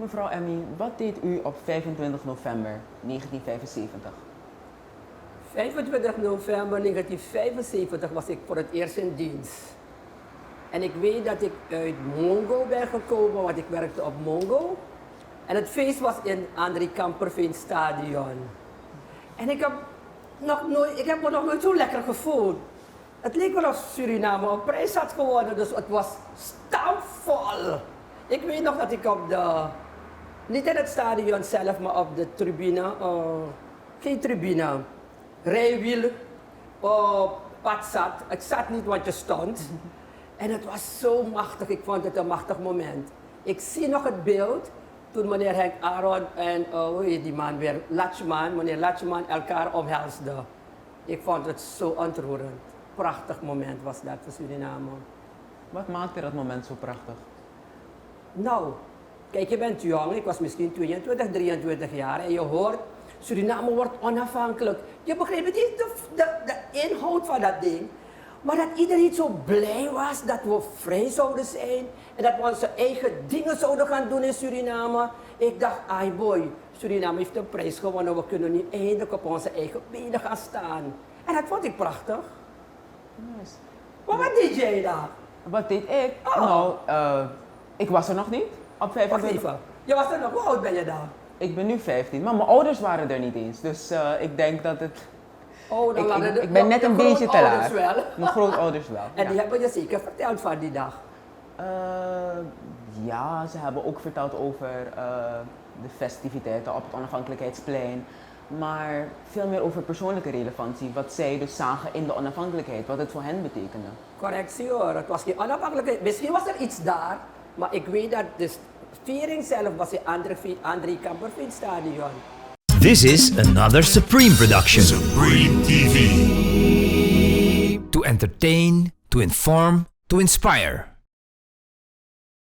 Mevrouw Emmy, wat deed u op 25 november 1975? 25 november 1975 was ik voor het eerst in dienst. En ik weet dat ik uit Mongo ben gekomen, want ik werkte op Mongo. En het feest was in André Kamperveen Stadion. En ik heb me nog nooit zo lekker gevoeld. Het leek wel of Suriname een prijs had gewonnen, dus het was stampvol. Ik weet nog dat ik niet in het stadion zelf, maar op de tribune, geen tribune, rijwiel, pad zat. Ik zat niet, want je stond. En het was zo machtig, ik vond het een machtig moment. Ik zie nog het beeld toen meneer Henk Aaron en hoe heet die man weer, meneer Latchman elkaar omhelsden. Ik vond het zo ontroerend. Prachtig moment was dat voor Suriname. Wat maakte dat moment zo prachtig? Nou, kijk, je bent jong, ik was misschien 22, 23 jaar en je hoort, Suriname wordt onafhankelijk. Je begreep niet de inhoud van dat ding, maar dat iedereen zo blij was dat we vrij zouden zijn en dat we onze eigen dingen zouden gaan doen in Suriname. Ik dacht, ai boy, Suriname heeft een prijs gewonnen, we kunnen nu eindelijk op onze eigen benen gaan staan. En dat vond ik prachtig. Nice. Maar wat deed jij daar? Wat deed ik? Oh. Nou, ik was er nog niet op Wacht 25. even, je was er nog, hoe oud ben je daar? Ik ben nu 15, maar mijn ouders waren er niet eens. Dus ik denk dat het... Oh, dan waren ik ben net een beetje te laat. wel. Mijn grootouders wel. En ja. die hebben je zeker verteld van die dag. Ja, ze hebben ook verteld over de festiviteiten op het Onafhankelijkheidsplein. Maar veel meer over persoonlijke relevantie. Wat zij dus zagen in de onafhankelijkheid, wat het voor hen betekende. Correctie hoor, het was geen onafhankelijkheid. Misschien was er iets daar, maar ik weet dat de viering zelf was in André Kamperveen Stadion. This is another Supreme production. Supreme TV. To entertain, to inform, to inspire.